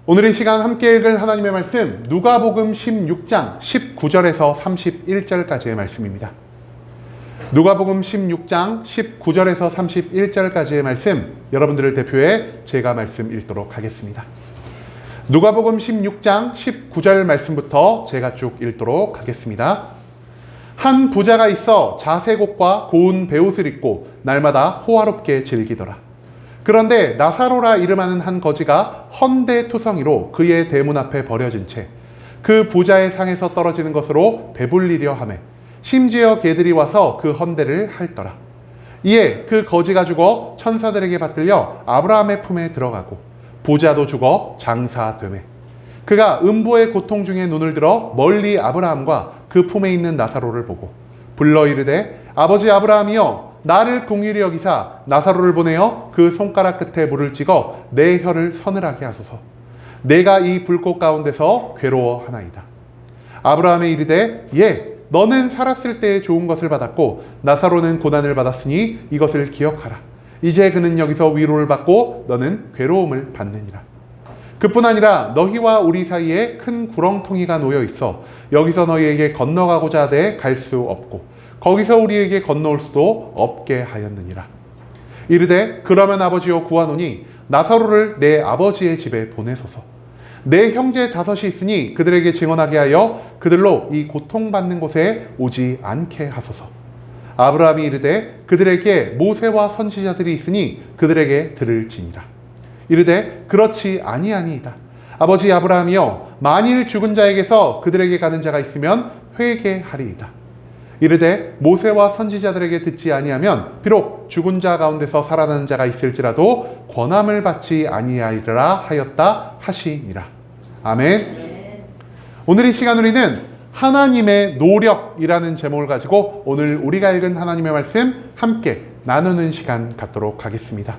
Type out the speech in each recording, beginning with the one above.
오늘 이 시간 함께 읽을 하나님의 말씀 누가복음 16장 19절에서 31절까지의 말씀입니다. 누가복음 16장 19절에서 31절까지의 말씀, 여러분들을 대표해 제가 말씀 읽도록 하겠습니다. 누가복음 16장 19절 말씀부터 제가 쭉 읽도록 하겠습니다. 한 부자가 있어 자색옷과 고운 베옷을 입고 날마다 호화롭게 즐기더라. 그런데 나사로라 이름하는 한 거지가 헌대투성이로 그의 대문 앞에 버려진 채 그 부자의 상에서 떨어지는 것으로 배불리려 하매 심지어 개들이 와서 그 헌대를 핥더라. 이에 그 거지가 죽어 천사들에게 받들려 아브라함의 품에 들어가고 부자도 죽어 장사되매 그가 음부의 고통 중에 눈을 들어 멀리 아브라함과 그 품에 있는 나사로를 보고 불러 이르되 아버지 아브라함이여 나를 긍휼히 여기사 나사로를 보내어 그 손가락 끝에 물을 찍어 내 혀를 서늘하게 하소서. 내가 이 불꽃 가운데서 괴로워하나이다. 아브라함이 이르되 예, 너는 살았을 때에 좋은 것을 받았고 나사로는 고난을 받았으니 이것을 기억하라. 이제 그는 여기서 위로를 받고 너는 괴로움을 받느니라. 그뿐 아니라 너희와 우리 사이에 큰 구렁텅이가 놓여 있어 여기서 너희에게 건너가고자 하되 갈 수 없고 거기서 우리에게 건너올 수도 없게 하였느니라. 이르되 그러면 아버지여 구하노니 나사로를 내 아버지의 집에 보내소서. 내 형제 5이 있으니 그들에게 증언하게 하여 그들로 이 고통받는 곳에 오지 않게 하소서. 아브라함이 이르되 그들에게 모세와 선지자들이 있으니 그들에게 들을지니라. 이르되 그렇지 아니하니이다. 아버지 아브라함이여 만일 죽은 자에게서 그들에게 가는 자가 있으면 회개하리이다. 이르되 모세와 선지자들에게 듣지 아니하면 비록 죽은 자 가운데서 살아나는 자가 있을지라도 권함을 받지 아니하리라 하였다 하시니라. 아멘. 오늘 이 시간 우리는 하나님의 노력이라는 제목을 가지고 오늘 우리가 읽은 하나님의 말씀 함께 나누는 시간 갖도록 하겠습니다.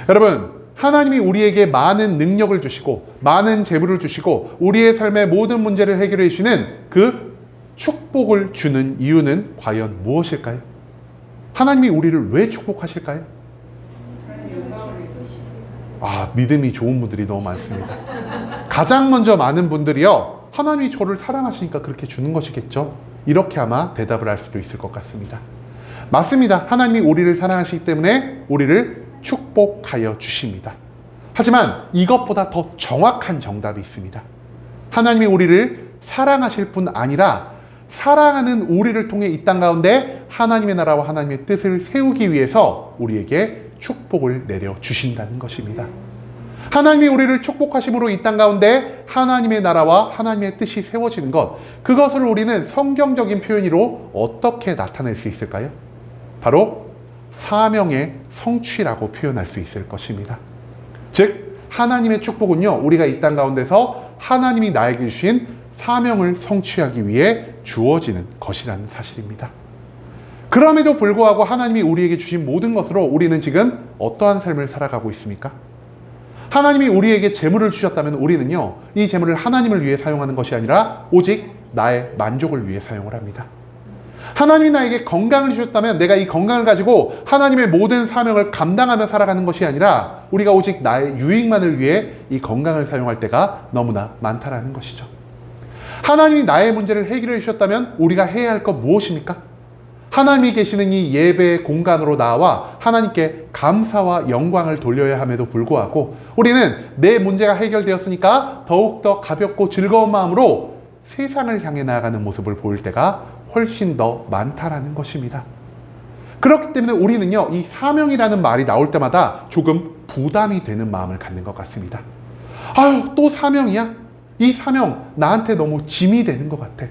여러분, 하나님이 우리에게 많은 능력을 주시고 많은 재물을 주시고 우리의 삶의 모든 문제를 해결해 주시는 그 축복을 주는 이유는 과연 무엇일까요? 하나님이 우리를 왜 축복하실까요? 믿음이 좋은 분들이 너무 많습니다. 가장 먼저 많은 분들이요, 하나님이 저를 사랑하시니까 그렇게 주는 것이겠죠? 이렇게 아마 대답을 할 수도 있을 것 같습니다. 맞습니다. 하나님이 우리를 사랑하시기 때문에 우리를 축복하여 주십니다. 하지만 이것보다 더 정확한 정답이 있습니다. 하나님이 우리를 사랑하실 뿐 아니라 사랑하는 우리를 통해 이 땅 가운데 하나님의 나라와 하나님의 뜻을 세우기 위해서 우리에게 축복을 내려주신다는 것입니다. 하나님이 우리를 축복하심으로 이 땅 가운데 하나님의 나라와 하나님의 뜻이 세워지는 것, 그것을 우리는 성경적인 표현으로 어떻게 나타낼 수 있을까요? 바로 사명의 성취라고 표현할 수 있을 것입니다. 즉 하나님의 축복은요, 우리가 이 땅 가운데서 하나님이 나에게 주신 사명을 성취하기 위해 주어지는 것이라는 사실입니다. 그럼에도 불구하고 하나님이 우리에게 주신 모든 것으로 우리는 지금 어떠한 삶을 살아가고 있습니까? 하나님이 우리에게 재물을 주셨다면 우리는요, 이 재물을 하나님을 위해 사용하는 것이 아니라 오직 나의 만족을 위해 사용을 합니다. 하나님이 나에게 건강을 주셨다면 내가 이 건강을 가지고 하나님의 모든 사명을 감당하며 살아가는 것이 아니라 우리가 오직 나의 유익만을 위해 이 건강을 사용할 때가 너무나 많다라는 것이죠. 하나님이 나의 문제를 해결해 주셨다면 우리가 해야 할 것 무엇입니까? 하나님이 계시는 이 예배의 공간으로 나와 하나님께 감사와 영광을 돌려야 함에도 불구하고 우리는 내 문제가 해결되었으니까 더욱더 가볍고 즐거운 마음으로 세상을 향해 나아가는 모습을 보일 때가 훨씬 더 많다라는 것입니다. 그렇기 때문에 우리는요, 이 사명이라는 말이 나올 때마다 조금 부담이 되는 마음을 갖는 것 같습니다. 아유, 또 사명이야? 이 사명 나한테 너무 짐이 되는 것 같아.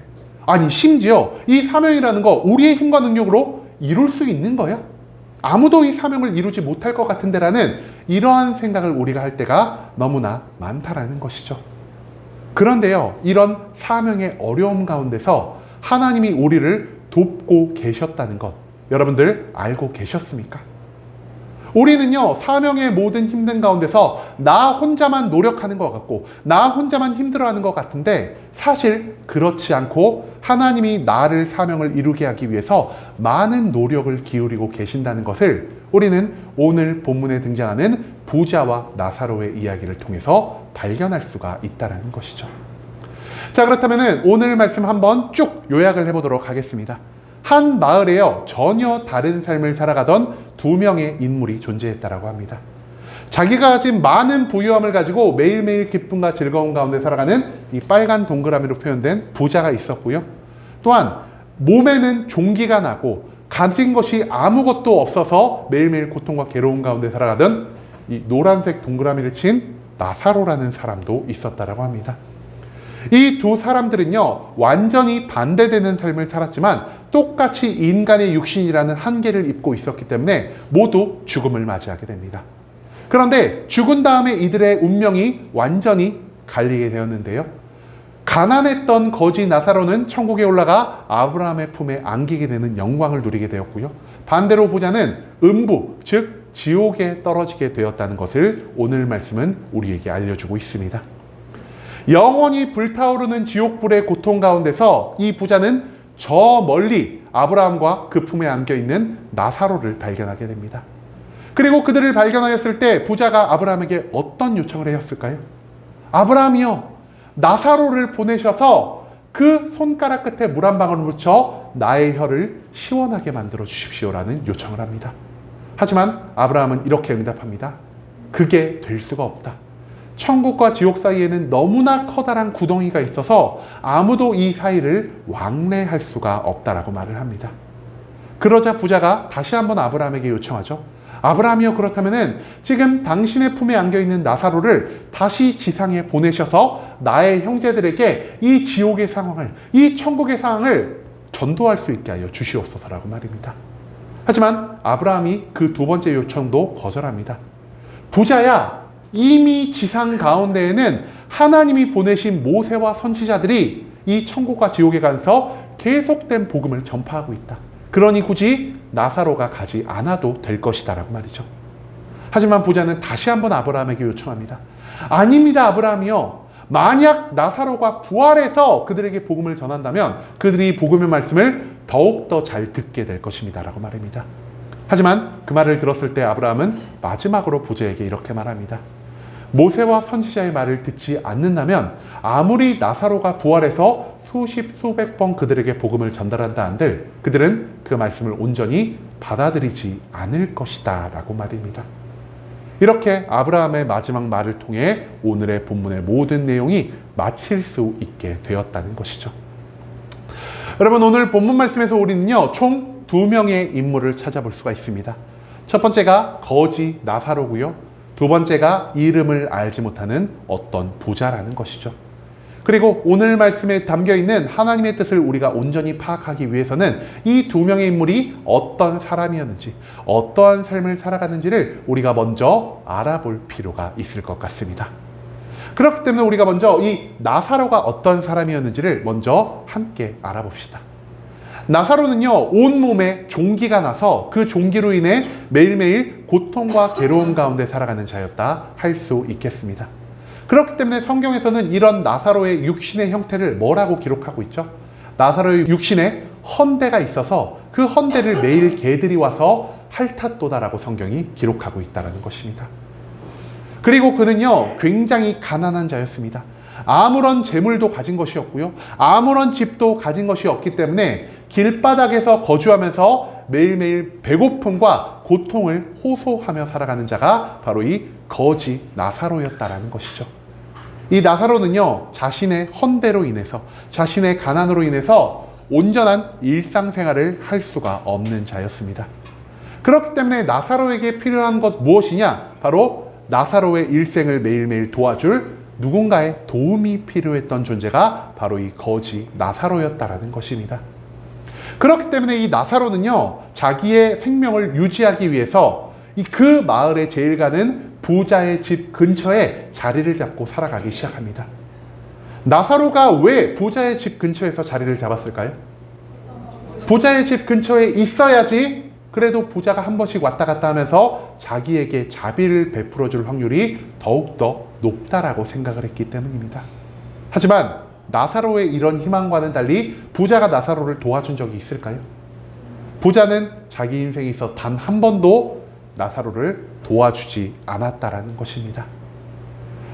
아니, 심지어 이 사명이라는 거 우리의 힘과 능력으로 이룰 수 있는 거야? 아무도 이 사명을 이루지 못할 것 같은데 라는 이러한 생각을 우리가 할 때가 너무나 많다라는 것이죠. 그런데요, 이런 사명의 어려움 가운데서 하나님이 우리를 돕고 계셨다는 것, 여러분들 알고 계셨습니까? 우리는요, 사명의 모든 힘든 가운데서 나 혼자만 노력하는 것 같고 나 혼자만 힘들어하는 것 같은데 사실 그렇지 않고 하나님이 나를 사명을 이루게 하기 위해서 많은 노력을 기울이고 계신다는 것을 우리는 오늘 본문에 등장하는 부자와 나사로의 이야기를 통해서 발견할 수가 있다는 것이죠. 자, 그렇다면 오늘 말씀 한번 쭉 요약을 해보도록 하겠습니다. 한 마을에요, 전혀 다른 삶을 살아가던 두 명의 인물이 존재했다라고 합니다. 자기가 가진 많은 부유함을 가지고 매일매일 기쁨과 즐거움 가운데 살아가는 이 빨간 동그라미로 표현된 부자가 있었고요. 또한 몸에는 종기가 나고 가진 것이 아무것도 없어서 매일매일 고통과 괴로움 가운데 살아가던 이 노란색 동그라미를 친 나사로라는 사람도 있었다라고 합니다. 이 두 사람들은요, 완전히 반대되는 삶을 살았지만 똑같이 인간의 육신이라는 한계를 입고 있었기 때문에 모두 죽음을 맞이하게 됩니다. 그런데 죽은 다음에 이들의 운명이 완전히 갈리게 되었는데요. 가난했던 거지 나사로는 천국에 올라가 아브라함의 품에 안기게 되는 영광을 누리게 되었고요. 반대로 부자는 음부, 즉 지옥에 떨어지게 되었다는 것을 오늘 말씀은 우리에게 알려주고 있습니다. 영원히 불타오르는 지옥불의 고통 가운데서 이 부자는 저 멀리 아브라함과 그 품에 안겨있는 나사로를 발견하게 됩니다. 그리고 그들을 발견하였을 때 부자가 아브라함에게 어떤 요청을 하였을까요? 아브라함이요, 나사로를 보내셔서 그 손가락 끝에 물 한 방울 묻혀 나의 혀를 시원하게 만들어 주십시오라는 요청을 합니다. 하지만 아브라함은 이렇게 응답합니다. 그게 될 수가 없다. 천국과 지옥 사이에는 너무나 커다란 구덩이가 있어서 아무도 이 사이를 왕래할 수가 없다라고 말을 합니다. 그러자 부자가 다시 한번 아브라함에게 요청하죠. 아브라함이요, 그렇다면은 지금 당신의 품에 안겨있는 나사로를 다시 지상에 보내셔서 나의 형제들에게 이 지옥의 상황을, 이 천국의 상황을 전도할 수 있게 하여 주시옵소서라고 말입니다. 하지만 아브라함이 그 두 번째 요청도 거절합니다. 부자야, 이미 지상 가운데에는 하나님이 보내신 모세와 선지자들이 이 천국과 지옥에 가서 계속된 복음을 전파하고 있다. 그러니 굳이 나사로가 가지 않아도 될 것이다 라고 말이죠. 하지만 부자는 다시 한번 아브라함에게 요청합니다. 아닙니다, 아브라함이요. 만약 나사로가 부활해서 그들에게 복음을 전한다면 그들이 복음의 말씀을 더욱더 잘 듣게 될 것입니다 라고 말합니다. 하지만 그 말을 들었을 때 아브라함은 마지막으로 부자에게 이렇게 말합니다. 모세와 선지자의 말을 듣지 않는다면 아무리 나사로가 부활해서 수십 수백 번 그들에게 복음을 전달한다 한들 그들은 그 말씀을 온전히 받아들이지 않을 것이다 라고 말입니다. 이렇게 아브라함의 마지막 말을 통해 오늘의 본문의 모든 내용이 마칠 수 있게 되었다는 것이죠. 여러분, 오늘 본문 말씀에서 우리는요, 총 두 명의 인물을 찾아볼 수가 있습니다. 첫 번째가 거지 나사로고요. 두 번째가 이름을 알지 못하는 어떤 부자라는 것이죠. 그리고 오늘 말씀에 담겨있는 하나님의 뜻을 우리가 온전히 파악하기 위해서는 이 두 명의 인물이 어떤 사람이었는지, 어떠한 삶을 살아가는지를 우리가 먼저 알아볼 필요가 있을 것 같습니다. 그렇기 때문에 우리가 먼저 이 나사로가 어떤 사람이었는지를 먼저 함께 알아봅시다. 나사로는요, 온몸에 종기가 나서 그 종기로 인해 매일매일 고통과 괴로움 가운데 살아가는 자였다 할 수 있겠습니다. 그렇기 때문에 성경에서는 이런 나사로의 육신의 형태를 뭐라고 기록하고 있죠? 나사로의 육신에 헌대가 있어서 그 헌대를 매일 개들이 와서 핥았도다라고 성경이 기록하고 있다는 것입니다. 그리고 그는요, 굉장히 가난한 자였습니다. 아무런 재물도 가진 것이 없고요, 아무런 집도 가진 것이 없기 때문에 길바닥에서 거주하면서 매일매일 배고픔과 고통을 호소하며 살아가는 자가 바로 이 거지 나사로였다라는 것이죠. 이 나사로는요, 자신의 헌대로 인해서, 자신의 가난으로 인해서 온전한 일상생활을 할 수가 없는 자였습니다. 그렇기 때문에 나사로에게 필요한 것 무엇이냐? 바로 나사로의 일생을 매일매일 도와줄 누군가의 도움이 필요했던 존재가 바로 이 거지 나사로였다라는 것입니다. 그렇기 때문에 이 나사로는요, 자기의 생명을 유지하기 위해서 그 마을에 제일 가는 부자의 집 근처에 자리를 잡고 살아가기 시작합니다. 나사로가 왜 부자의 집 근처에서 자리를 잡았을까요? 부자의 집 근처에 있어야지 그래도 부자가 한 번씩 왔다 갔다 하면서 자기에게 자비를 베풀어 줄 확률이 더욱더 높다라고 생각을 했기 때문입니다. 하지만 나사로의 이런 희망과는 달리 부자가 나사로를 도와준 적이 있을까요? 부자는 자기 인생에 있어 단 한 번도 나사로를 도와주지 않았다라는 것입니다.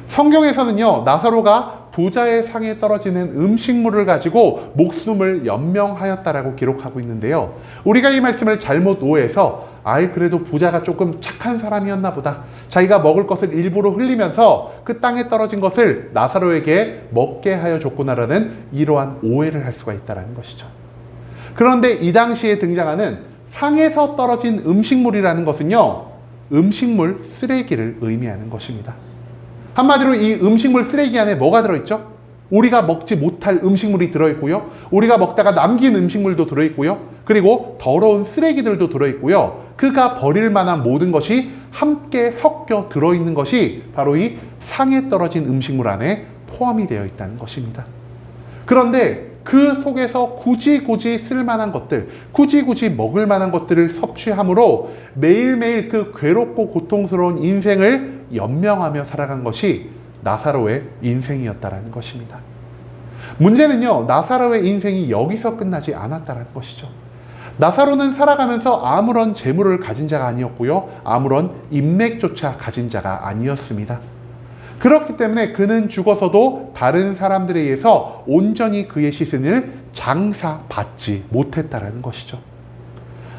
성경에서는요, 나사로가 부자의 상에 떨어지는 음식물을 가지고 목숨을 연명하였다라고 기록하고 있는데요. 우리가 이 말씀을 잘못 오해해서 그래도 부자가 조금 착한 사람이었나 보다. 자기가 먹을 것을 일부러 흘리면서 그 땅에 떨어진 것을 나사로에게 먹게 하여 줬구나라는 이러한 오해를 할 수가 있다는 것이죠. 그런데 이 당시에 등장하는 상에서 떨어진 음식물이라는 것은요, 음식물 쓰레기를 의미하는 것입니다. 한마디로 이 음식물 쓰레기 안에 뭐가 들어있죠? 우리가 먹지 못할 음식물이 들어있고요. 우리가 먹다가 남긴 음식물도 들어있고요. 그리고 더러운 쓰레기들도 들어있고요. 그가 버릴 만한 모든 것이 함께 섞여 들어있는 것이 바로 이 상에 떨어진 음식물 안에 포함이 되어 있다는 것입니다. 그런데 그 속에서 굳이 쓸만한 것들, 굳이 먹을 만한 것들을 섭취함으로 매일매일 그 괴롭고 고통스러운 인생을 연명하며 살아간 것이 나사로의 인생이었다라는 것입니다. 문제는요, 나사로의 인생이 여기서 끝나지 않았다는 것이죠. 나사로는 살아가면서 아무런 재물을 가진 자가 아니었고요, 아무런 인맥조차 가진 자가 아니었습니다. 그렇기 때문에 그는 죽어서도 다른 사람들에 의해서 온전히 그의 시신을 장사받지 못했다라는 것이죠.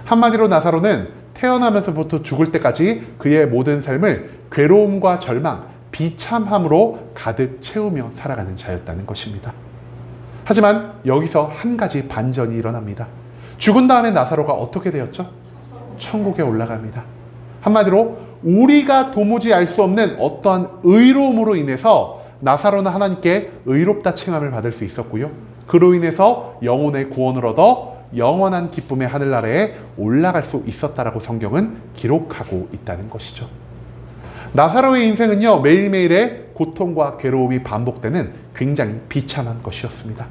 한마디로 나사로는 태어나면서부터 죽을 때까지 그의 모든 삶을 괴로움과 절망, 비참함으로 가득 채우며 살아가는 자였다는 것입니다. 하지만 여기서 한 가지 반전이 일어납니다. 죽은 다음에 나사로가 어떻게 되었죠? 천국에 올라갑니다. 한마디로 우리가 도무지 알 수 없는 어떠한 의로움으로 인해서 나사로는 하나님께 의롭다 칭함을 받을 수 있었고요. 그로 인해서 영혼의 구원을 얻어 영원한 기쁨의 하늘나라에 올라갈 수 있었다라고 성경은 기록하고 있다는 것이죠. 나사로의 인생은요, 매일매일의 고통과 괴로움이 반복되는 굉장히 비참한 것이었습니다.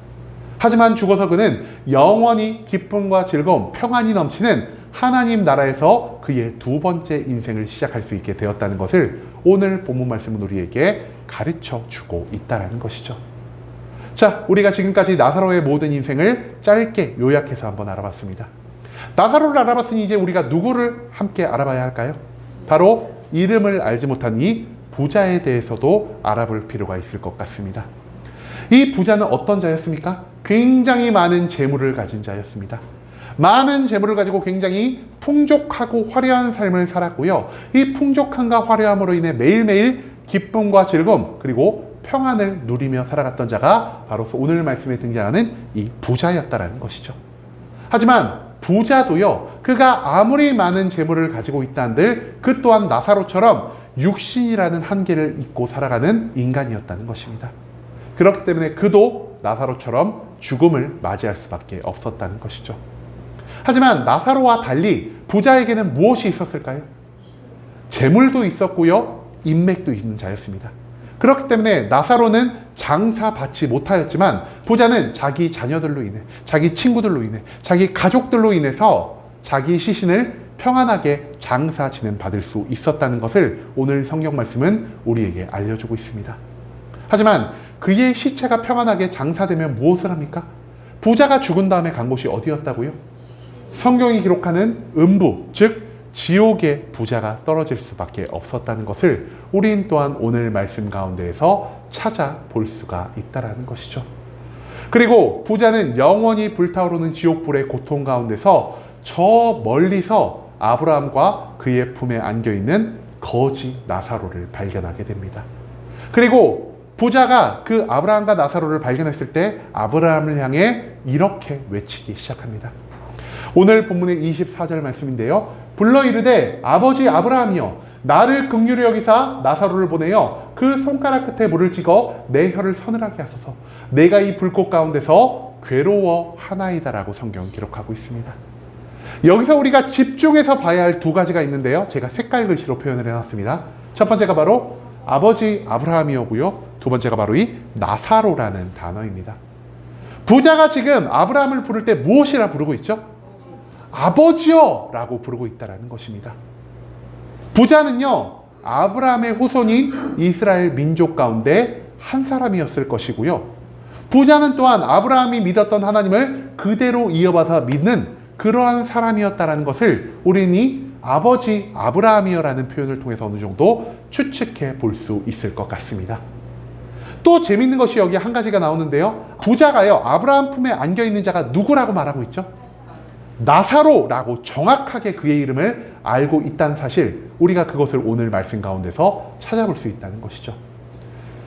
하지만 죽어서 그는 영원히 기쁨과 즐거움, 평안이 넘치는 하나님 나라에서 그의 두 번째 인생을 시작할 수 있게 되었다는 것을 오늘 본문 말씀은 우리에게 가르쳐 주고 있다는 것이죠. 자, 우리가 지금까지 나사로의 모든 인생을 짧게 요약해서 한번 알아봤습니다. 나사로를 알아봤으니 이제 우리가 누구를 함께 알아봐야 할까요? 바로 이름을 알지 못한 이 부자에 대해서도 알아볼 필요가 있을 것 같습니다. 이 부자는 어떤 자였습니까? 굉장히 많은 재물을 가진 자였습니다. 많은 재물을 가지고 굉장히 풍족하고 화려한 삶을 살았고요. 이 풍족함과 화려함으로 인해 매일매일 기쁨과 즐거움 그리고 평안을 누리며 살아갔던 자가 바로 오늘 말씀에 등장하는 이 부자였다라는 것이죠. 하지만 부자도요, 그가 아무리 많은 재물을 가지고 있다 한들 그 또한 나사로처럼 육신이라는 한계를 잊고 살아가는 인간이었다는 것입니다. 그렇기 때문에 그도 나사로처럼 죽음을 맞이할 수밖에 없었다는 것이죠. 하지만 나사로와 달리 부자에게는 무엇이 있었을까요? 재물도 있었고요, 인맥도 있는 자였습니다. 그렇기 때문에 나사로는 장사받지 못하였지만 부자는 자기 자녀들로 인해, 자기 친구들로 인해, 자기 가족들로 인해서 자기 시신을 평안하게 장사 진행받을 수 있었다는 것을 오늘 성경 말씀은 우리에게 알려주고 있습니다. 하지만 그의 시체가 평안하게 장사되면 무엇을 합니까? 부자가 죽은 다음에 간 곳이 어디였다고요? 성경이 기록하는 음부, 즉 지옥의 부자가 떨어질 수밖에 없었다는 것을 우린 또한 오늘 말씀 가운데에서 찾아볼 수가 있다는 것이죠. 그리고 부자는 영원히 불타오르는 지옥불의 고통 가운데서 저 멀리서 아브라함과 그의 품에 안겨있는 거지 나사로를 발견하게 됩니다. 그리고 부자가 그 아브라함과 나사로를 발견했을 때 아브라함을 향해 이렇게 외치기 시작합니다. 오늘 본문의 24절 말씀인데요. 불러 이르되 아버지 아브라함이여 나를 긍휼히 여기사 나사로를 보내어 그 손가락 끝에 물을 찍어 내 혀를 서늘하게 하소서. 내가 이 불꽃 가운데서 괴로워하나이다라고 성경 기록하고 있습니다. 여기서 우리가 집중해서 봐야 할 두 가지가 있는데요. 제가 색깔 글씨로 표현을 해놨습니다. 첫 번째가 바로 아버지 아브라함이었고요. 두 번째가 바로 이 나사로라는 단어입니다. 부자가 지금 아브라함을 부를 때 무엇이라 부르고 있죠? 아버지요! 라고 부르고 있다는 것입니다. 부자는요, 아브라함의 후손인 이스라엘 민족 가운데 한 사람이었을 것이고요. 부자는 또한 아브라함이 믿었던 하나님을 그대로 이어받아 믿는 그러한 사람이었다는 것을 우리는 이 아버지 아브라함이여라는 표현을 통해서 어느 정도 추측해 볼 수 있을 것 같습니다. 또 재밌는 것이 여기 한 가지가 나오는데요. 부자가요, 아브라함 품에 안겨있는 자가 누구라고 말하고 있죠? 나사로라고 정확하게 그의 이름을 알고 있다는 사실, 우리가 그것을 오늘 말씀 가운데서 찾아볼 수 있다는 것이죠.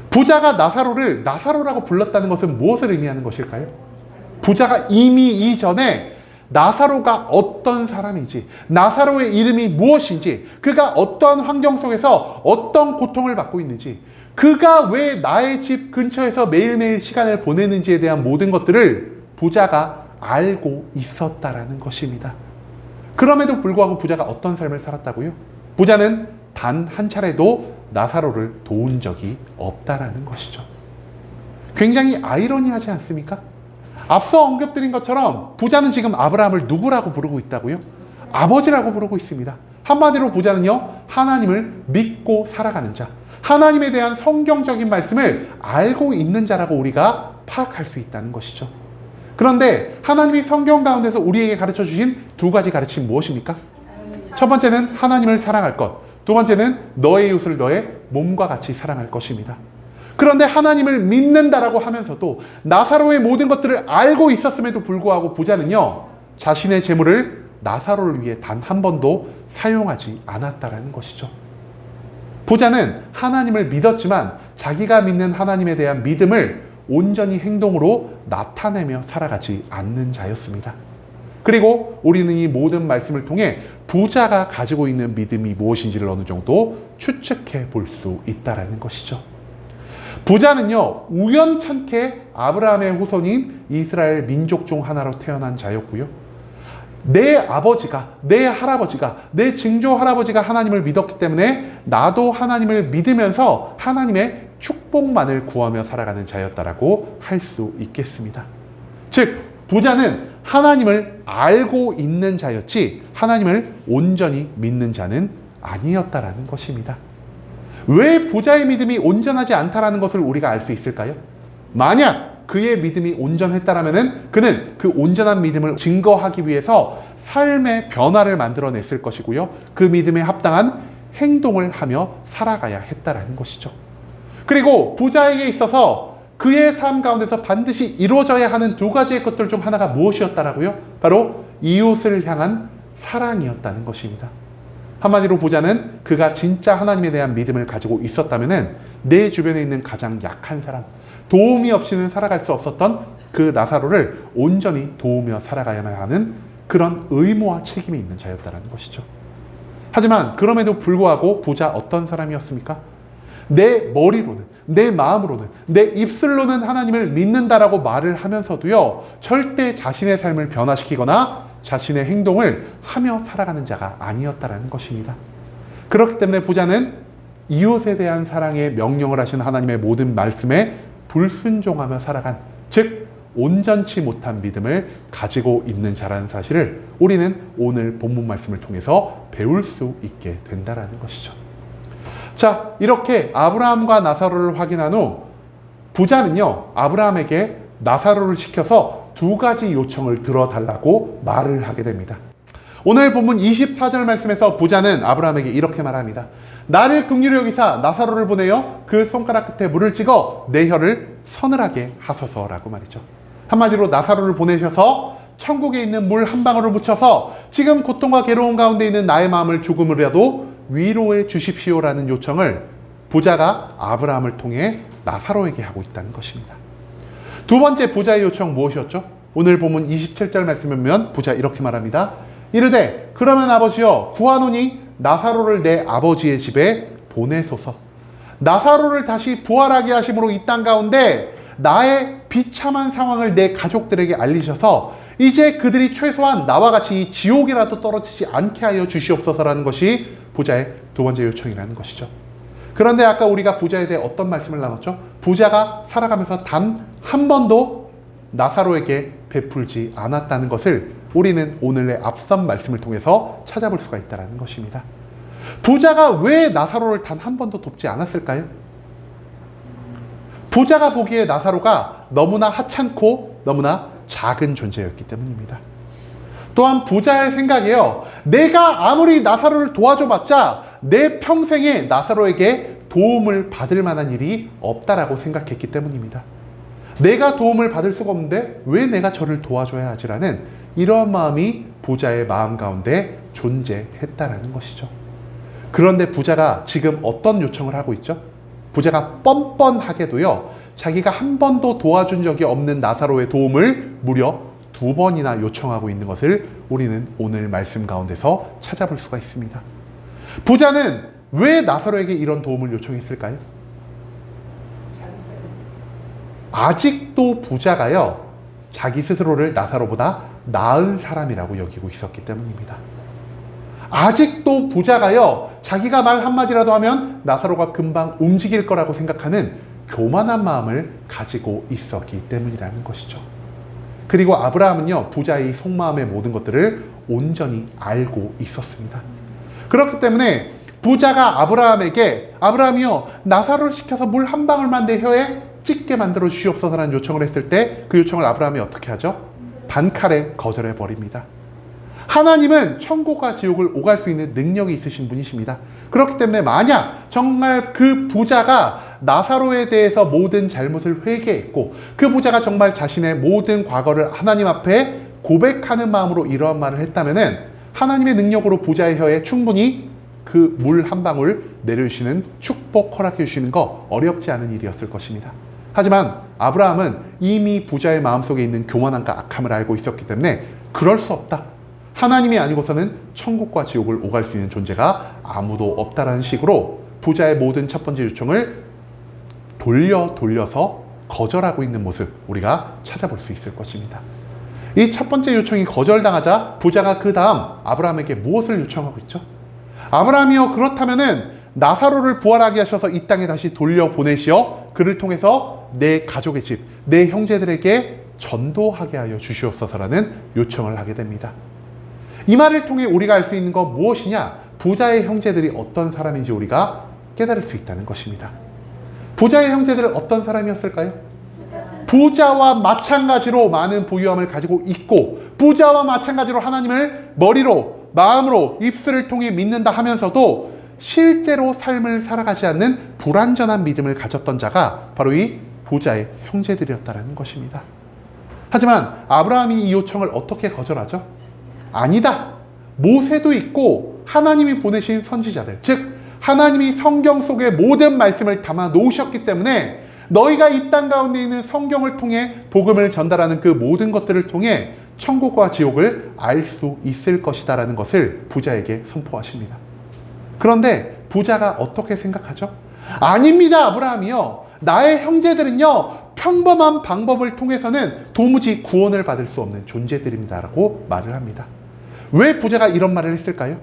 부자가 나사로를 나사로라고 불렀다는 것은 무엇을 의미하는 것일까요? 부자가 이미 이전에 나사로가 어떤 사람인지, 나사로의 이름이 무엇인지, 그가 어떠한 환경 속에서 어떤 고통을 받고 있는지, 그가 왜 나의 집 근처에서 매일매일 시간을 보내는지에 대한 모든 것들을 부자가 알고 있었다라는 것입니다. 그럼에도 불구하고 부자가 어떤 삶을 살았다고요? 부자는 단 한 차례도 나사로를 도운 적이 없다라는 것이죠. 굉장히 아이러니하지 않습니까? 앞서 언급드린 것처럼 부자는 지금 아브라함을 누구라고 부르고 있다고요? 아버지라고 부르고 있습니다. 한마디로 부자는요, 하나님을 믿고 살아가는 자, 하나님에 대한 성경적인 말씀을 알고 있는 자라고 우리가 파악할 수 있다는 것이죠. 그런데 하나님이 성경 가운데서 우리에게 가르쳐 주신 두 가지 가르침 무엇입니까? 첫 번째는 하나님을 사랑할 것, 두 번째는 너의 이웃을 너의 몸과 같이 사랑할 것입니다. 그런데 하나님을 믿는다라고 하면서도 나사로의 모든 것들을 알고 있었음에도 불구하고 부자는요, 자신의 재물을 나사로를 위해 단 한 번도 사용하지 않았다라는 것이죠. 부자는 하나님을 믿었지만 자기가 믿는 하나님에 대한 믿음을 온전히 행동으로 나타내며 살아가지 않는 자였습니다. 그리고 우리는 이 모든 말씀을 통해 부자가 가지고 있는 믿음이 무엇인지를 어느 정도 추측해 볼 수 있다는 것이죠. 부자는요, 우연찮게 아브라함의 후손인 이스라엘 민족 중 하나로 태어난 자였고요. 내 아버지가, 내 할아버지가, 내 증조 할아버지가 하나님을 믿었기 때문에 나도 하나님을 믿으면서 하나님의 축복만을 구하며 살아가는 자였다라고 할 수 있겠습니다. 즉, 부자는 하나님을 알고 있는 자였지 하나님을 온전히 믿는 자는 아니었다라는 것입니다. 왜 부자의 믿음이 온전하지 않다라는 것을 우리가 알 수 있을까요? 만약 그의 믿음이 온전했다라면 그는 그 온전한 믿음을 증거하기 위해서 삶의 변화를 만들어냈을 것이고요. 그 믿음에 합당한 행동을 하며 살아가야 했다라는 것이죠. 그리고 부자에게 있어서 그의 삶 가운데서 반드시 이루어져야 하는 두 가지의 것들 중 하나가 무엇이었다라고요? 바로 이웃을 향한 사랑이었다는 것입니다. 한마디로 부자는 그가 진짜 하나님에 대한 믿음을 가지고 있었다면 내 주변에 있는 가장 약한 사람, 도움이 없이는 살아갈 수 없었던 그 나사로를 온전히 도우며 살아가야만 하는 그런 의무와 책임이 있는 자였다는 것이죠. 하지만 그럼에도 불구하고 부자 어떤 사람이었습니까? 내 머리로는, 내 마음으로는, 내 입술로는 하나님을 믿는다라고 말을 하면서도요, 절대 자신의 삶을 변화시키거나 자신의 행동을 하며 살아가는 자가 아니었다라는 것입니다. 그렇기 때문에 부자는 이웃에 대한 사랑의 명령을 하신 하나님의 모든 말씀에 불순종하며 살아간, 즉 온전치 못한 믿음을 가지고 있는 자라는 사실을 우리는 오늘 본문 말씀을 통해서 배울 수 있게 된다라는 것이죠. 자, 이렇게 아브라함과 나사로를 확인한 후 부자는요, 아브라함에게 나사로를 시켜서 두 가지 요청을 들어달라고 말을 하게 됩니다. 오늘 본문 24절 말씀에서 부자는 아브라함에게 이렇게 말합니다. 나를 긍휼히 여기사 나사로를 보내어 그 손가락 끝에 물을 찍어 내 혀를 서늘하게 하소서라고 말이죠. 한마디로 나사로를 보내셔서 천국에 있는 물 한 방울을 묻혀서 지금 고통과 괴로움 가운데 있는 나의 마음을 조금이라도 위로해 주십시오라는 요청을 부자가 아브라함을 통해 나사로에게 하고 있다는 것입니다. 두 번째 부자의 요청 무엇이었죠? 오늘 본문 27절 말씀에 보면 부자 이렇게 말합니다. 이르되 그러면 아버지여 구하노니 나사로를 내 아버지의 집에 보내소서. 나사로를 다시 부활하게 하심으로 이 땅 가운데 나의 비참한 상황을 내 가족들에게 알리셔서 이제 그들이 최소한 나와 같이 이 지옥이라도 떨어지지 않게 하여 주시옵소서라는 것이 부자의 두 번째 요청이라는 것이죠. 그런데 아까 우리가 부자에 대해 어떤 말씀을 나눴죠? 부자가 살아가면서 단 한 번도 나사로에게 베풀지 않았다는 것을 우리는 오늘의 앞선 말씀을 통해서 찾아볼 수가 있다는 것입니다. 부자가 왜 나사로를 단 한 번도 돕지 않았을까요? 부자가 보기에 나사로가 너무나 하찮고 너무나 작은 존재였기 때문입니다. 또한 부자의 생각이에요. 내가 아무리 나사로를 도와줘봤자 내 평생에 나사로에게 도움을 받을 만한 일이 없다라고 생각했기 때문입니다. 내가 도움을 받을 수가 없는데 왜 내가 저를 도와줘야 하지라는 이러한 마음이 부자의 마음 가운데 존재했다라는 것이죠. 그런데 부자가 지금 어떤 요청을 하고 있죠? 부자가 뻔뻔하게도요, 자기가 한 번도 도와준 적이 없는 나사로의 도움을 무려 2번이나 요청하고 있는 것을 우리는 오늘 말씀 가운데서 찾아볼 수가 있습니다. 부자는 왜 나사로에게 이런 도움을 요청했을까요? 아직도 부자가요, 자기 스스로를 나사로보다 나은 사람이라고 여기고 있었기 때문입니다. 아직도 부자가요, 자기가 말 한마디라도 하면 나사로가 금방 움직일 거라고 생각하는 교만한 마음을 가지고 있었기 때문이라는 것이죠. 그리고 아브라함은요, 부자의 속마음의 모든 것들을 온전히 알고 있었습니다. 그렇기 때문에 부자가 아브라함이요, 나사로를 시켜서 물 한 방울만 내 혀에 찢게 만들어 주시옵소서라는 요청을 했을 때 그 요청을 아브라함이 어떻게 하죠? 단칼에 거절해 버립니다. 하나님은 천국과 지옥을 오갈 수 있는 능력이 있으신 분이십니다. 그렇기 때문에 만약 정말 그 부자가 나사로에 대해서 모든 잘못을 회개했고 그 부자가 정말 자신의 모든 과거를 하나님 앞에 고백하는 마음으로 이러한 말을 했다면은 하나님의 능력으로 부자의 혀에 충분히 그 물 한 방울 내려주시는 축복 허락해 주시는 거 어렵지 않은 일이었을 것입니다. 하지만 아브라함은 이미 부자의 마음속에 있는 교만함과 악함을 알고 있었기 때문에 그럴 수 없다. 하나님이 아니고서는 천국과 지옥을 오갈 수 있는 존재가 아무도 없다라는 식으로 부자의 모든 첫 번째 요청을 돌려서 거절하고 있는 모습 우리가 찾아볼 수 있을 것입니다. 이 첫 번째 요청이 거절당하자 부자가 그 다음 아브라함에게 무엇을 요청하고 있죠? 아브라함이요, 그렇다면은 나사로를 부활하게 하셔서 이 땅에 다시 돌려보내시어 그를 통해서 내 가족의 집, 내 형제들에게 전도하게 하여 주시옵소서라는 요청을 하게 됩니다. 이 말을 통해 우리가 알 수 있는 건 무엇이냐? 부자의 형제들이 어떤 사람인지 우리가 깨달을 수 있다는 것입니다. 부자의 형제들은 어떤 사람이었을까요? 부자와 마찬가지로 많은 부유함을 가지고 있고 부자와 마찬가지로 하나님을 머리로, 마음으로, 입술을 통해 믿는다 하면서도 실제로 삶을 살아가지 않는 불완전한 믿음을 가졌던 자가 바로 이 부자의 형제들이었다는 것입니다. 하지만 아브라함이 이 요청을 어떻게 거절하죠? 아니다. 모세도 있고 하나님이 보내신 선지자들, 즉 하나님이 성경 속의 모든 말씀을 담아 놓으셨기 때문에 너희가 이 땅 가운데 있는 성경을 통해 복음을 전달하는 그 모든 것들을 통해 천국과 지옥을 알 수 있을 것이다 라는 것을 부자에게 선포하십니다. 그런데 부자가 어떻게 생각하죠? 아닙니다, 아브라함이요. 나의 형제들은요, 평범한 방법을 통해서는 도무지 구원을 받을 수 없는 존재들입니다 라고 말을 합니다. 왜 부자가 이런 말을 했을까요?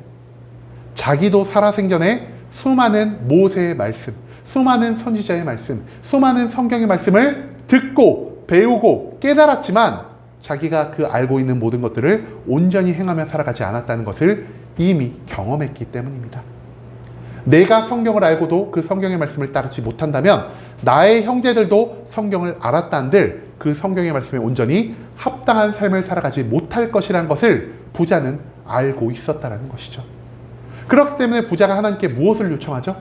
자기도 살아생전에 수많은 모세의 말씀, 수많은 선지자의 말씀, 수많은 성경의 말씀을 듣고 배우고 깨달았지만 자기가 그 알고 있는 모든 것들을 온전히 행하며 살아가지 않았다는 것을 이미 경험했기 때문입니다. 내가 성경을 알고도 그 성경의 말씀을 따르지 못한다면 나의 형제들도 성경을 알았다 한들 그 성경의 말씀에 온전히 합당한 삶을 살아가지 못할 것이라는 것을 부자는 알고 있었다는 것이죠. 그렇기 때문에 부자가 하나님께 무엇을 요청하죠?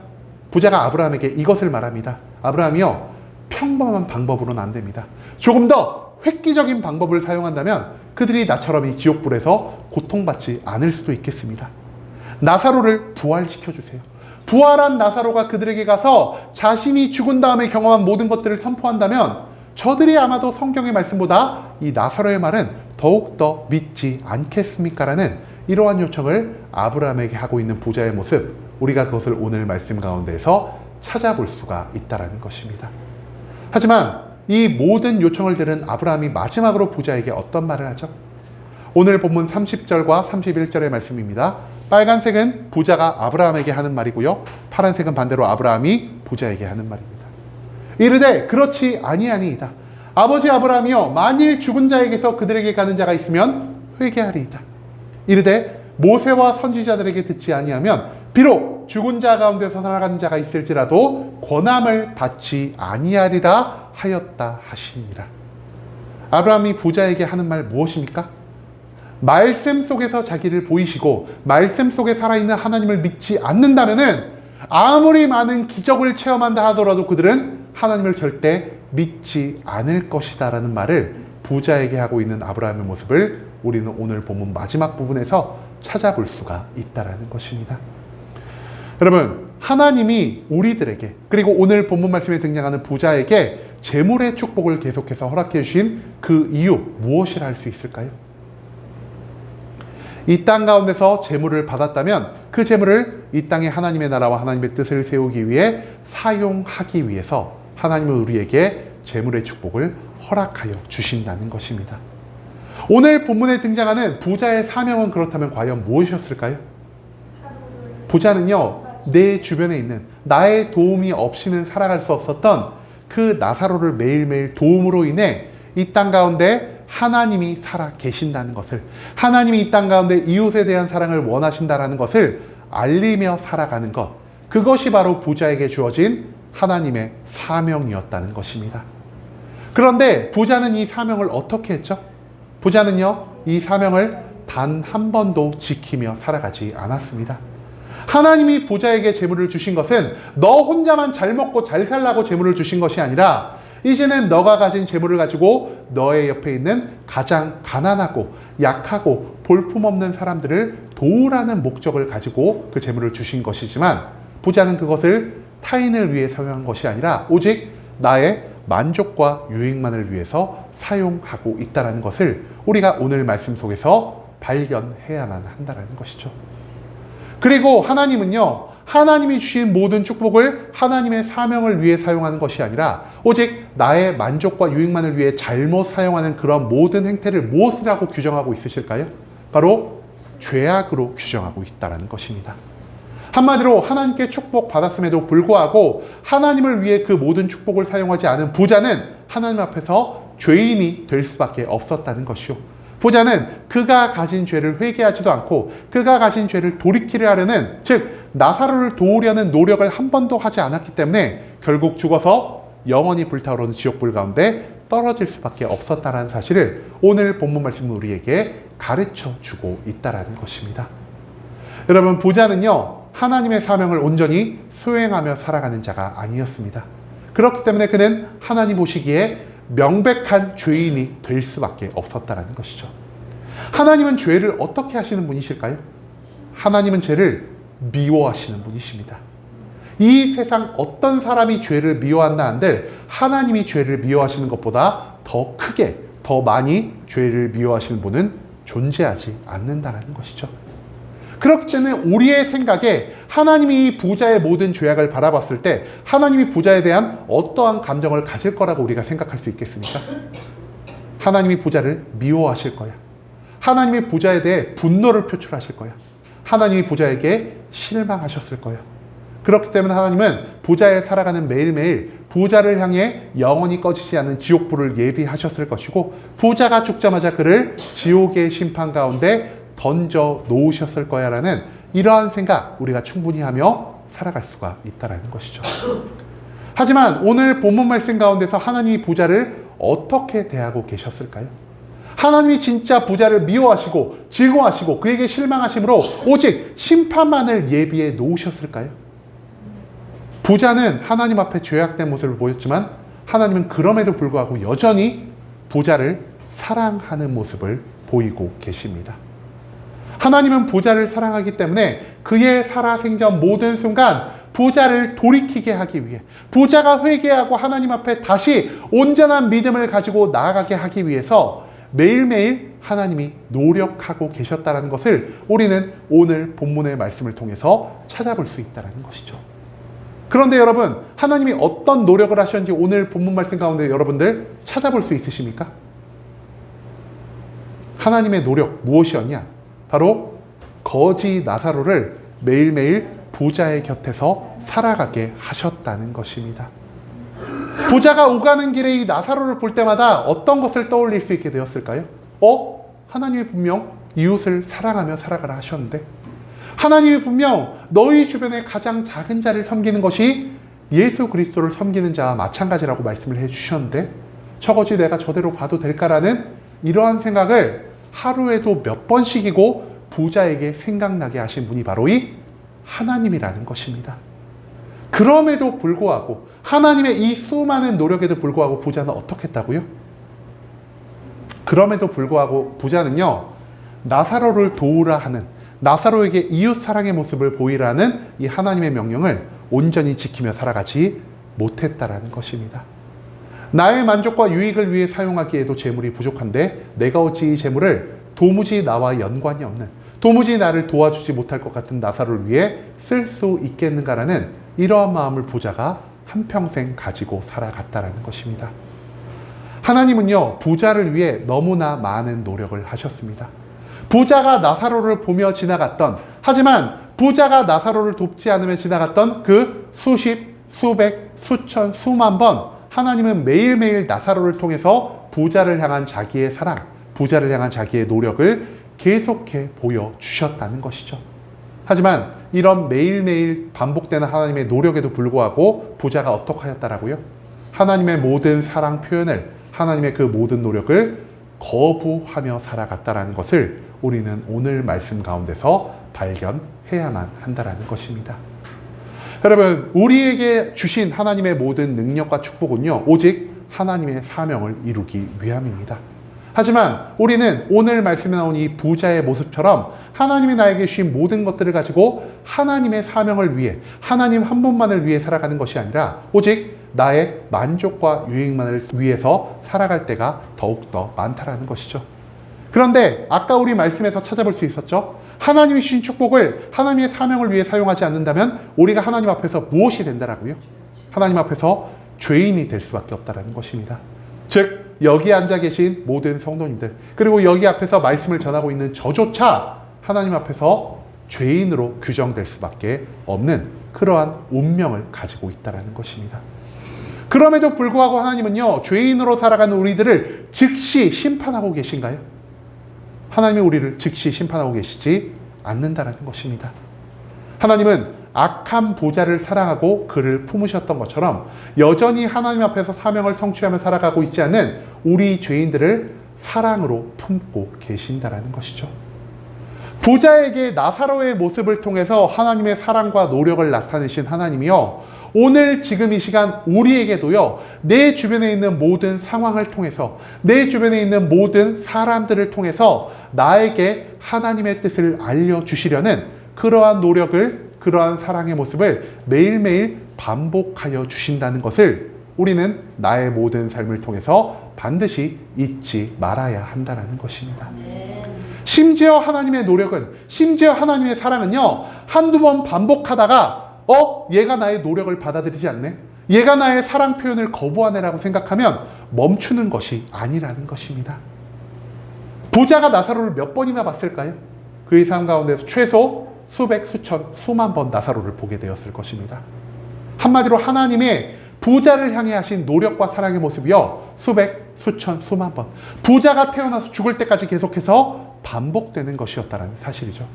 부자가 아브라함에게 이것을 말합니다. 아브라함이요, 평범한 방법으로는 안 됩니다. 조금 더 획기적인 방법을 사용한다면 그들이 나처럼 이 지옥불에서 고통받지 않을 수도 있겠습니다. 나사로를 부활시켜주세요. 부활한 나사로가 그들에게 가서 자신이 죽은 다음에 경험한 모든 것들을 선포한다면 저들이 아마도 성경의 말씀보다 이 나사로의 말은 더욱더 믿지 않겠습니까? 라는 이러한 요청을 아브라함에게 하고 있는 부자의 모습, 우리가 그것을 오늘 말씀 가운데에서 찾아볼 수가 있다는 것입니다. 하지만 이 모든 요청을 들은 아브라함이 마지막으로 부자에게 어떤 말을 하죠? 오늘 본문 30절과 31절의 말씀입니다. 빨간색은 부자가 아브라함에게 하는 말이고요, 파란색은 반대로 아브라함이 부자에게 하는 말입니다. 이르되 그렇지 아니하니이다. 아버지 아브라함이여, 만일 죽은 자에게서 그들에게 가는 자가 있으면 회개하리이다. 이르되 모세와 선지자들에게 듣지 아니하면 비록 죽은 자 가운데서 살아가는 자가 있을지라도 권함을 받지 아니하리라 하였다 하시니라. 아브라함이 부자에게 하는 말 무엇입니까? 말씀 속에서 자기를 보이시고 말씀 속에 살아있는 하나님을 믿지 않는다면은 아무리 많은 기적을 체험한다 하더라도 그들은 하나님을 절대 믿지 않을 것이다 라는 말을 부자에게 하고 있는 아브라함의 모습을 우리는 오늘 본문 마지막 부분에서 찾아볼 수가 있다라는 것입니다. 여러분, 하나님이 우리들에게, 그리고 오늘 본문 말씀에 등장하는 부자에게 재물의 축복을 계속해서 허락해 주신 그 이유, 무엇이라 할 수 있을까요? 이 땅 가운데서 재물을 받았다면 그 재물을 이 땅에 하나님의 나라와 하나님의 뜻을 세우기 위해 사용하기 위해서 하나님은 우리에게 재물의 축복을 허락하여 주신다는 것입니다. 오늘 본문에 등장하는 부자의 사명은 그렇다면 과연 무엇이었을까요? 부자는요, 내 주변에 있는 나의 도움이 없이는 살아갈 수 없었던 그 나사로를 매일매일 도움으로 인해 이 땅 가운데 하나님이 살아 계신다는 것을, 하나님이 이 땅 가운데 이웃에 대한 사랑을 원하신다라는 것을 알리며 살아가는 것, 그것이 바로 부자에게 주어진 하나님의 사명이었다는 것입니다. 그런데 부자는 이 사명을 어떻게 했죠? 부자는요, 이 사명을 단 한 번도 지키며 살아가지 않았습니다. 하나님이 부자에게 재물을 주신 것은 너 혼자만 잘 먹고 잘 살라고 재물을 주신 것이 아니라 이제는 너가 가진 재물을 가지고 너의 옆에 있는 가장 가난하고 약하고 볼품없는 사람들을 도우라는 목적을 가지고 그 재물을 주신 것이지만, 부자는 그것을 타인을 위해 사용한 것이 아니라 오직 나의 만족과 유익만을 위해서 사용하고 있다는 것을 우리가 오늘 말씀 속에서 발견해야만 한다는 것이죠. 그리고 하나님은요, 하나님이 주신 모든 축복을 하나님의 사명을 위해 사용하는 것이 아니라 오직 나의 만족과 유익만을 위해 잘못 사용하는 그런 모든 행태를 무엇이라고 규정하고 있으실까요? 바로 죄악으로 규정하고 있다는 것입니다. 한마디로 하나님께 축복받았음에도 불구하고 하나님을 위해 그 모든 축복을 사용하지 않은 부자는 하나님 앞에서 죄인이 될 수밖에 없었다는 것이요. 부자는 그가 가진 죄를 회개하지도 않고 그가 가진 죄를 돌이키려 하려는, 즉 나사로를 도우려는 노력을 한 번도 하지 않았기 때문에 결국 죽어서 영원히 불타오르는 지옥불 가운데 떨어질 수밖에 없었다는 사실을 오늘 본문 말씀은 우리에게 가르쳐 주고 있다는 것입니다. 여러분, 부자는요, 하나님의 사명을 온전히 수행하며 살아가는 자가 아니었습니다. 그렇기 때문에 그는 하나님 보시기에 명백한 죄인이 될 수밖에 없었다는 것이죠. 하나님은 죄를 어떻게 하시는 분이실까요? 하나님은 죄를 미워하시는 분이십니다. 이 세상 어떤 사람이 죄를 미워한다 한들 하나님이 죄를 미워하시는 것보다 더 크게, 더 많이 죄를 미워하시는 분은 존재하지 않는다는 것이죠. 그렇기 때문에 우리의 생각에 하나님이 이 부자의 모든 죄악을 바라봤을 때 하나님이 부자에 대한 어떠한 감정을 가질 거라고 우리가 생각할 수 있겠습니까? 하나님이 부자를 미워하실 거야. 하나님이 부자에 대해 분노를 표출하실 거야. 하나님이 부자에게 실망하셨을 거야. 그렇기 때문에 하나님은 부자에 살아가는 매일매일 부자를 향해 영원히 꺼지지 않는 지옥불을 예비하셨을 것이고, 부자가 죽자마자 그를 지옥의 심판 가운데 던져 놓으셨을 거야 라는 이러한 생각 우리가 충분히 하며 살아갈 수가 있다는 것이죠. 하지만 오늘 본문 말씀 가운데서 하나님이 부자를 어떻게 대하고 계셨을까요? 하나님이 진짜 부자를 미워하시고 증오하시고 그에게 실망하심으로 오직 심판만을 예비해 놓으셨을까요? 부자는 하나님 앞에 죄악된 모습을 보였지만 하나님은 그럼에도 불구하고 여전히 부자를 사랑하는 모습을 보이고 계십니다. 하나님은 부자를 사랑하기 때문에 그의 살아생전 모든 순간 부자를 돌이키게 하기 위해, 부자가 회개하고 하나님 앞에 다시 온전한 믿음을 가지고 나아가게 하기 위해서 매일매일 하나님이 노력하고 계셨다는 것을 우리는 오늘 본문의 말씀을 통해서 찾아볼 수 있다는 것이죠. 그런데 여러분, 하나님이 어떤 노력을 하셨는지 오늘 본문 말씀 가운데 여러분들 찾아볼 수 있으십니까? 하나님의 노력 무엇이었냐? 바로 거지 나사로를 매일매일 부자의 곁에서 살아가게 하셨다는 것입니다. 부자가 오가는 길에 이 나사로를 볼 때마다 어떤 것을 떠올릴 수 있게 되었을까요? 하나님이 분명 이웃을 사랑하며 살아가라 하셨는데, 하나님이 분명 너희 주변의 가장 작은 자를 섬기는 것이 예수 그리스도를 섬기는 자와 마찬가지라고 말씀을 해주셨는데 저것이 내가 저대로 봐도 될까라는 이러한 생각을 하루에도 몇 번씩이고 부자에게 생각나게 하신 분이 바로 이 하나님이라는 것입니다. 그럼에도 불구하고 하나님의 이 수많은 노력에도 불구하고 부자는 어떻게 했다고요? 그럼에도 불구하고 부자는요, 나사로를 도우라 하는, 나사로에게 이웃 사랑의 모습을 보이라는 이 하나님의 명령을 온전히 지키며 살아가지 못했다라는 것입니다. 나의 만족과 유익을 위해 사용하기에도 재물이 부족한데 내가 어찌 이 재물을 도무지 나와 연관이 없는, 도무지 나를 도와주지 못할 것 같은 나사로를 위해 쓸 수 있겠는가라는 이러한 마음을 부자가 한평생 가지고 살아갔다라는 것입니다. 하나님은요, 부자를 위해 너무나 많은 노력을 하셨습니다. 부자가 나사로를 보며 지나갔던, 하지만 부자가 나사로를 돕지 않으며 지나갔던 그 수십, 수백, 수천, 수만 번 하나님은 매일매일 나사로를 통해서 부자를 향한 자기의 사랑, 부자를 향한 자기의 노력을 계속해 보여주셨다는 것이죠. 하지만 이런 매일매일 반복되는 하나님의 노력에도 불구하고 부자가 어떻게 하였다라고요? 하나님의 모든 사랑 표현을, 하나님의 그 모든 노력을 거부하며 살아갔다라는 것을 우리는 오늘 말씀 가운데서 발견해야만 한다라는 것입니다. 여러분, 우리에게 주신 하나님의 모든 능력과 축복은요, 오직 하나님의 사명을 이루기 위함입니다. 하지만 우리는 오늘 말씀에 나온 이 부자의 모습처럼 하나님이 나에게 주신 모든 것들을 가지고 하나님의 사명을 위해, 하나님 한 분만을 위해 살아가는 것이 아니라 오직 나의 만족과 유익만을 위해서 살아갈 때가 더욱더 많다라는 것이죠. 그런데 아까 우리 말씀에서 찾아볼 수 있었죠? 하나님이 주신 축복을 하나님의 사명을 위해 사용하지 않는다면 우리가 하나님 앞에서 무엇이 된다라고요? 하나님 앞에서 죄인이 될 수밖에 없다라는 것입니다. 즉 여기 앉아 계신 모든 성도님들, 그리고 여기 앞에서 말씀을 전하고 있는 저조차 하나님 앞에서 죄인으로 규정될 수밖에 없는 그러한 운명을 가지고 있다는 것입니다. 그럼에도 불구하고 하나님은요, 죄인으로 살아가는 우리들을 즉시 심판하고 계신가요? 하나님이 우리를 즉시 심판하고 계시지 않는다는 것입니다. 하나님은 악한 부자를 사랑하고 그를 품으셨던 것처럼 여전히 하나님 앞에서 사명을 성취하며 살아가고 있지 않는 우리 죄인들을 사랑으로 품고 계신다는 것이죠. 부자에게 나사로의 모습을 통해서 하나님의 사랑과 노력을 나타내신 하나님이요, 오늘 지금 이 시간 우리에게도요, 내 주변에 있는 모든 상황을 통해서, 내 주변에 있는 모든 사람들을 통해서 나에게 하나님의 뜻을 알려주시려는 그러한 노력을, 그러한 사랑의 모습을 매일매일 반복하여 주신다는 것을 우리는 나의 모든 삶을 통해서 반드시 잊지 말아야 한다는 것입니다. 심지어 하나님의 노력은, 심지어 하나님의 사랑은요, 한두 번 반복하다가 얘가 나의 노력을 받아들이지 않네, 얘가 나의 사랑 표현을 거부하네라고 생각하면 멈추는 것이 아니라는 것입니다. 부자가 나사로를 몇 번이나 봤을까요? 그의 삶 가운데서 최소 수백, 수천, 수만 번 나사로를 보게 되었을 것입니다. 한마디로 하나님의 부자를 향해 하신 노력과 사랑의 모습이요, 수백, 수천, 수만 번, 부자가 태어나서 죽을 때까지 계속해서 반복되는 것이었다는 사실이죠.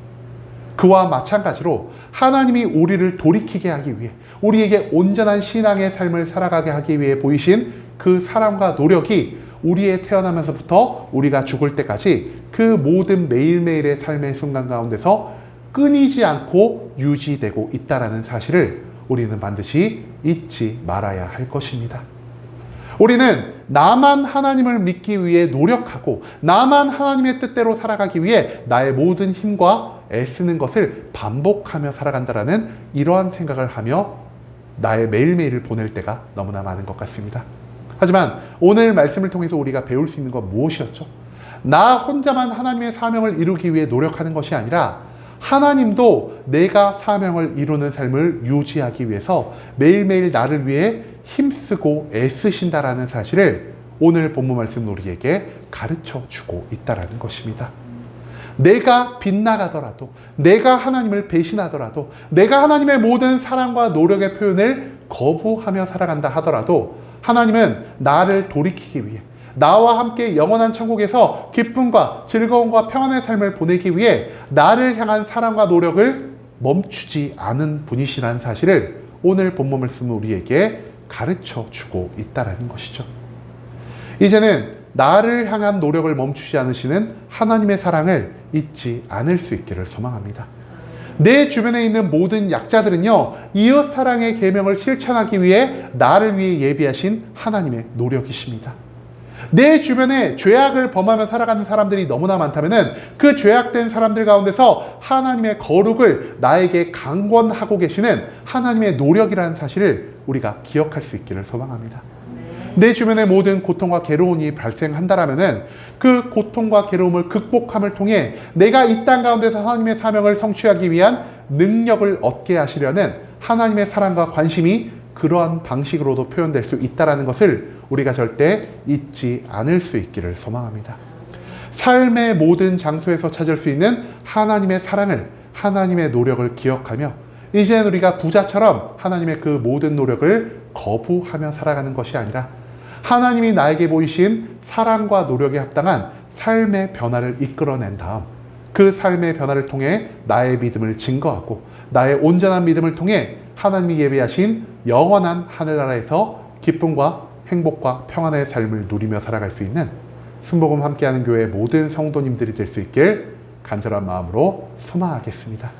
그와 마찬가지로 하나님이 우리를 돌이키게 하기 위해, 우리에게 온전한 신앙의 삶을 살아가게 하기 위해 보이신 그 사랑과 노력이 우리의 태어나면서부터 우리가 죽을 때까지 그 모든 매일매일의 삶의 순간 가운데서 끊이지 않고 유지되고 있다는 사실을 우리는 반드시 잊지 말아야 할 것입니다. 우리는 나만 하나님을 믿기 위해 노력하고 나만 하나님의 뜻대로 살아가기 위해 나의 모든 힘과 애쓰는 것을 반복하며 살아간다라는 이러한 생각을 하며 나의 매일매일을 보낼 때가 너무나 많은 것 같습니다. 하지만 오늘 말씀을 통해서 우리가 배울 수 있는 건 무엇이었죠? 나 혼자만 하나님의 사명을 이루기 위해 노력하는 것이 아니라 하나님도 내가 사명을 이루는 삶을 유지하기 위해서 매일매일 나를 위해 힘쓰고 애쓰신다라는 사실을 오늘 본문 말씀은 우리에게 가르쳐 주고 있다라는 것입니다. 내가 빗나가더라도, 내가 하나님을 배신하더라도, 내가 하나님의 모든 사랑과 노력의 표현을 거부하며 살아간다 하더라도 하나님은 나를 돌이키기 위해, 나와 함께 영원한 천국에서 기쁨과 즐거움과 평안의 삶을 보내기 위해 나를 향한 사랑과 노력을 멈추지 않은 분이시라는 사실을 오늘 본문 말씀은 우리에게 가르쳐 주고 있다는 것이죠. 이제는 나를 향한 노력을 멈추지 않으시는 하나님의 사랑을 잊지 않을 수 있기를 소망합니다. 내 주변에 있는 모든 약자들은요, 이웃 사랑의 계명을 실천하기 위해 나를 위해 예비하신 하나님의 노력이십니다. 내 주변에 죄악을 범하며 살아가는 사람들이 너무나 많다면 그 죄악된 사람들 가운데서 하나님의 거룩을 나에게 강권하고 계시는 하나님의 노력이라는 사실을 우리가 기억할 수 있기를 소망합니다. 내 주변에 모든 고통과 괴로움이 발생한다라면 그 고통과 괴로움을 극복함을 통해 내가 이 땅 가운데서 하나님의 사명을 성취하기 위한 능력을 얻게 하시려는 하나님의 사랑과 관심이 그러한 방식으로도 표현될 수 있다는 것을 우리가 절대 잊지 않을 수 있기를 소망합니다. 삶의 모든 장소에서 찾을 수 있는 하나님의 사랑을, 하나님의 노력을 기억하며 이제는 우리가 부자처럼 하나님의 그 모든 노력을 거부하며 살아가는 것이 아니라 하나님이 나에게 보이신 사랑과 노력에 합당한 삶의 변화를 이끌어낸 다음 그 삶의 변화를 통해 나의 믿음을 증거하고 나의 온전한 믿음을 통해 하나님이 예비하신 영원한 하늘나라에서 기쁨과 행복과 평안의 삶을 누리며 살아갈 수 있는 순복음 함께하는 교회 모든 성도님들이 될 수 있길 간절한 마음으로 소망하겠습니다.